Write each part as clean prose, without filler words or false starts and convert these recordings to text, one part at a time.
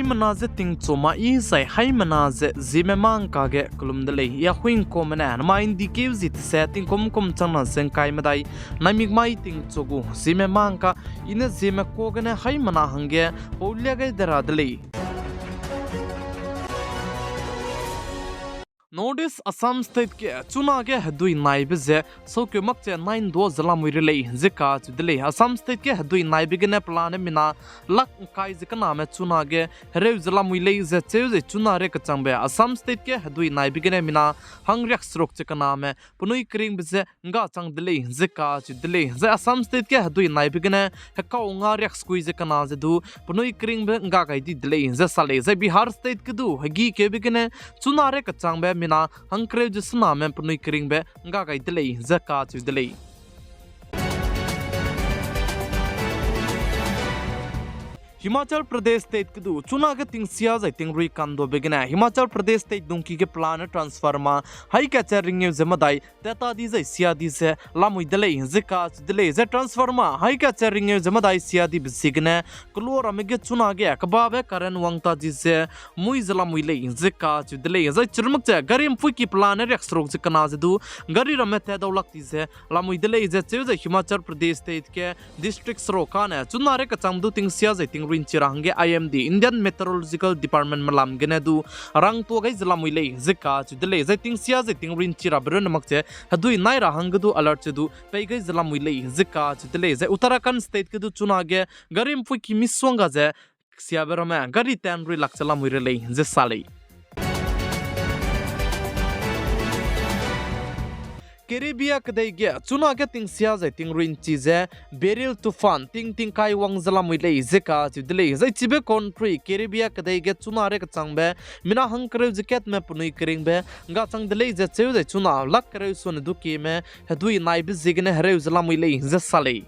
manaze ting choma I sai hai manaze ZemeMaNka ge kulum dele ya huing ko mana ma indike zit setting kom chana sen kai madai namig mai ting chogu ZemeMaNka ina Zeme ko gane hai mana hange polya ge dara dele Notice Assam State ke chuna ke hadui naibe ze so ke makche 9 do zala muirelei zeka chudele Assam State ke hadui naibe gene plan mina lak kai zikana me chuna ge rew zala muilei ze cheu chuna re kachangbe Assam State ke hadui naibe gene mina hangriak srok chekana me punui kring bze nga changdele zeka chudele ze Assam State ke hadui naibe gene hekau nga riak squeeze kana ze du punui kring be nga kai di dele ze sale ze Bihar State ke du hagi ke begene chuna re kachangbe mina hangkrew jisna men punui kring be nga kai delei zaka chu delei Himachal Pradesh State kudu chuna ke ting sia zai ting rui kando begina Himachal Pradesh State dungki ke plan transfer ma hai ka charing zemadai tata di zai sia di se lamui delei zika delei ze transfer ma hai ka charing zemadai sia di bisigne klor amege chuna ge kababe karen wangta di se mui zala mui lei zika delei zai chirmak cha garim fui ki plan reksrok zikana zedu gari ramete dawlak di se lamui delei ze cheu zai Himachal Pradesh State ke district srokane chuna re ka chamdu ting sia zai ting Chirangge IMD Indian Meteorological Department malam genedu rang to gai zlamui lei zika chudele zaiting sia zaiting rin chira bren makche hadui naira hangdu alert chedu pei gai zlamui lei zika chudele zai Uttarakhand state kedu chunage garim pui ki miswanga je sia berama gari tan ri lakchala muire lei je salei Caribbean kadai ge chuna ge ting sia zai ting rin chi je beril tufan ting kai wang zala mui lei zeka chudele zai chibe country Caribbean kadai ge chuna re ka changbe mina hang kre jiket me punui kring be nga chang dele je cheu zai chuna lak kre sun du ki me hadui nai bi zigne hre zala mui lei je salei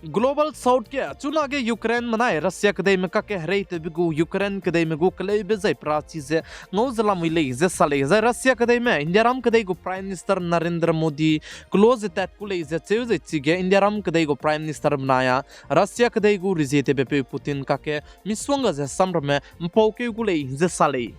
Global South ke chuna ke Ukraine manai Russia kadai me ka ke hrei te bigu Ukraine kadai me go klei be zai prachi ze no zala muilei ze sale zai Russia kadai me India ram kadai go Prime Minister Narendra Modi close that kulei ze cheu ze chige India ram kadai go Prime Minister banaya Russia kadai go rizete be Putin ka ke miswanga ze samrame mpauke kulei ze sale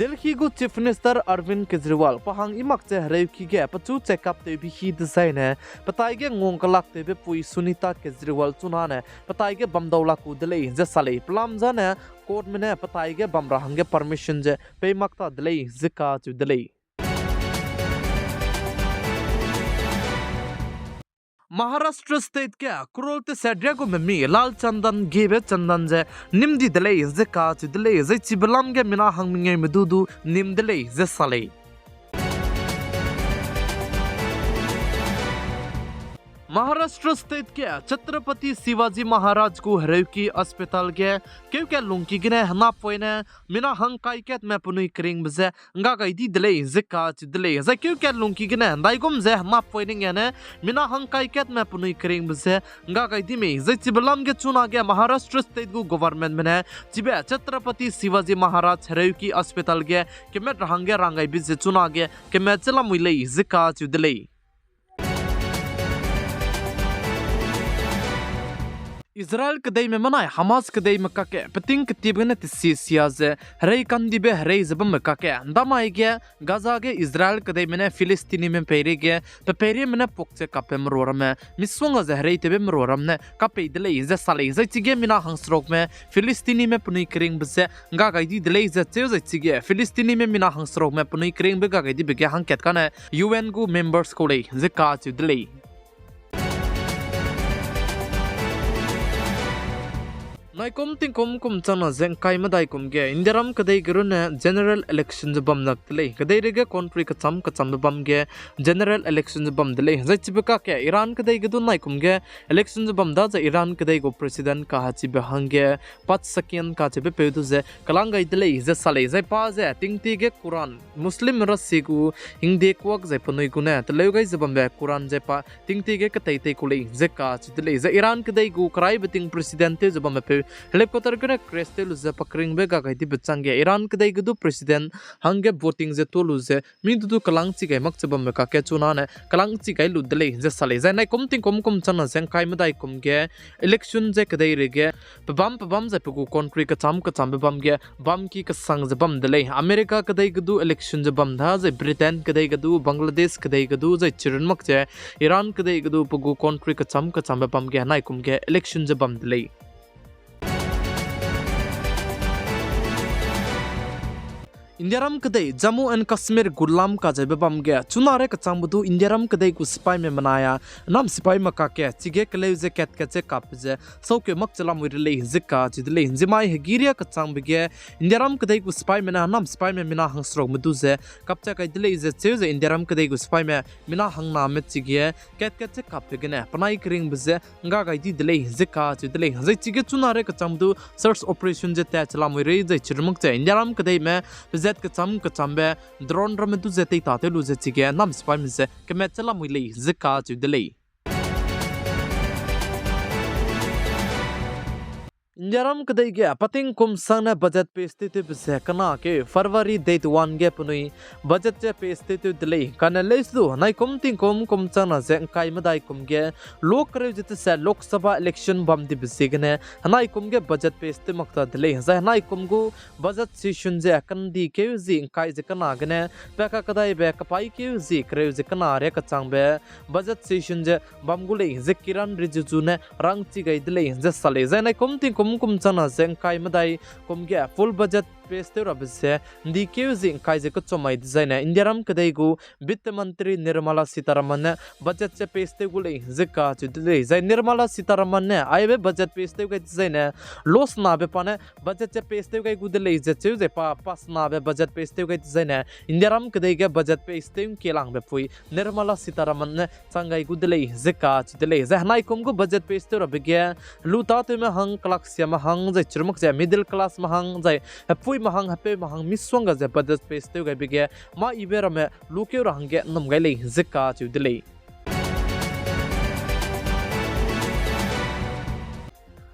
Delhi go Chief Minister Arvind Kejriwal pahang imak che hreu ki ge pachu check up te bi hi design hai patai ge ngong kalak te be pui Sunita Kejriwal chuna ne patai ge bamdaula ku delei je sale plam jane court me ne patai ge bamra hange permission je pe makta delei zika chu delei Maharashtra State ke Kurolte Sadriago memi Lal Chandan Gebe Chandan je nimdi delei zeka chu delei zai chibalam ge mina hangminge medudu nim delei ze salei Maharashtra State ke Chhatrapati Shivaji Maharaj ko hreu ki अस्पताल के क्यों क्या लुंकी गिने हना पोइने मिना हंग kai ket me punui kring bze nga gai di delei zeka chu delei za क्यों क्या लुंकी गिने dai gom ze hna poining ene mina hang kai ket me punui kring bze nga gai di me zai chibalam ge chuna ge Maharashtra State go government mene chibe Chhatrapati Shivaji Maharaj hreu ki अस्पताल ge kemet range rangai bze chuna ge kemet chela muilei zeka chu delei Israel kadai me manai Hamas kadai me ka ke pating ketibne tisi siaze hrei kandi be hrei zabam me ka ke ndamai ge Gaza ge Israel kadai me ne Filistini me peri ge pe peri me ne pokche ka pe mroram me miswanga ze hrei tebe mroram ne ka pe delei ze salei ze chige mina hangsrok me Filistini me punui kring bse nga gai di delei ze cheu ze chige Filistini me mina hangsrok me punui kring be ga gai di be ge hang ket kana UN go members ko lei ze ka chu delei Naikom tingkom chana zeng kai madai kum ge indiram kadai gurune general elections bam naktele kadai rege country ka cham bam ge general elections bam dele zai chibka ke Iran kadai ge dun naikum ge elections bam da za Iran kadai go president ka ha chibe hange 5 second ka chibe pedu ze kalangai dele ze sale zai pa ze tingti ge Quran muslim rasi gu hingde kwak zai panoi gune tele gai zabam be Quran ze pa tingti ge katai tai kulei ze ka chidele ze Iran kadai go krai beting president te zabam pe helicopter gana crash te luze pakring be ga gaiti bechangge Iran kdai gudu president hange voting je to luze mi du kalang chi gai mak chabam me ka ke chuna ne kalang chi gai ludle je sale za nai kom ting kom chana zeng kai ma dai kom ge election je kdai rege pabam je pugu country ka cham bam ge bam ki ka sang je bam dele America kdai gudu election je bam da je Britain kdai gudu Bangladesh kdai gudu je chiran mak je Iran kdai gudu pugu country ka cham bam ge nai kom ge election je bam dele Indiaram kadai Jammu and Kashmir Gulam ka jaiba bamge chunare ka changbudu Indiaram kadai ku sipai me manaya nam sipai maka ke chige kleuze ket che kapje sauke mak chalam wirle zika jidle hinjimai hegiria ka changbege Indiaram kadai ku sipai me na nam sipai me mina hangsrok muduze kapcha kai dile je cheuze Indiaram kadai ku sipai me mina hangna me chige ket che kapge ne panai kring bze nga ga di dile zika jidle zai chige chunare ka changbudu search operation je ta chalam wirle je chirmuk che Indiaram kadai me ka cham be drone ram tu zete ta te lu zeti ge nam spy mi ze ke me chala mui le zika chu de le Indiaram kadai ge pating kum sana budget pe sthiti bse kana ke February date 1 ge punui budget che pe sthiti dele kana lesu nai kum ting kum chana ze kai madai kum ge lok kare jite se lok sabha election bam di bse gene nai kum ge budget pe sthi makta dele za nai kum gu budget session je kan di ke ji kai je kana gene pe ka kadai be ka pai ke ji kare je kana re ka chang be budget session je bam gu le je kiran riju ne rang chi gai dele je sale za nai kum ting kum chana zeng kai madai kum ge full budget peste rabse ndi ke zing kai je ko chomai design Indiaram kadai gu vitt mantri Nirmala Sitharaman budget che peste gu le zika chu de zai Nirmala Sitharaman ne aibe budget peste gu design los na be pane budget che peste gu gu de le je chu je pa pas na be budget peste gu design Indiaram kadai ge budget peste ke lang be pui Nirmala Sitharaman ne changai gu de le zika chu de le zai nai kum gu budget peste rab ge luta te me hang class ya ma hang je churmuk je middle class ma hang jai pui mahang hape mahang miswanga je budget peste gai bige ma ibera me luke range nam gai le zika chu dile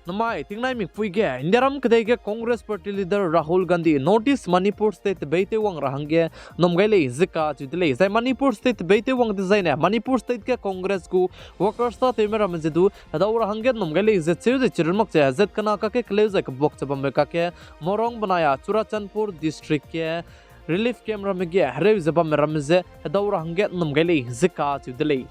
Namai tingnai mi puige Indiaram kadai ge Congress party leader Rahul Gandhi notice Manipur state beite wang rahange nomgai le zika chudile sai Manipur state beite wang design Manipur state ke Congress ku workers ta temera mjedu adaw rahange nomgai le je cheu chirmak che zet kana ka ke kleuze ka bok chabam ka ke morong banaya Churachandpur district ke relief camera me ge hrev zabam ramze adaw rahange nomgai le zika chudile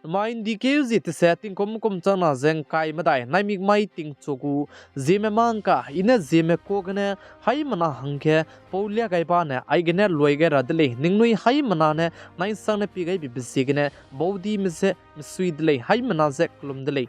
Main di ke zi te setting kom chana zeng kai madai naimik mai ting chogu ZemeMaNka ina Zeme ko gane hai mana hangke paulia gai ba ne ai gane loi ge radle ningnui hai mana ne nai sang ne pi gai bi bisi gane bodi mise misui dle hai mana ze klum dle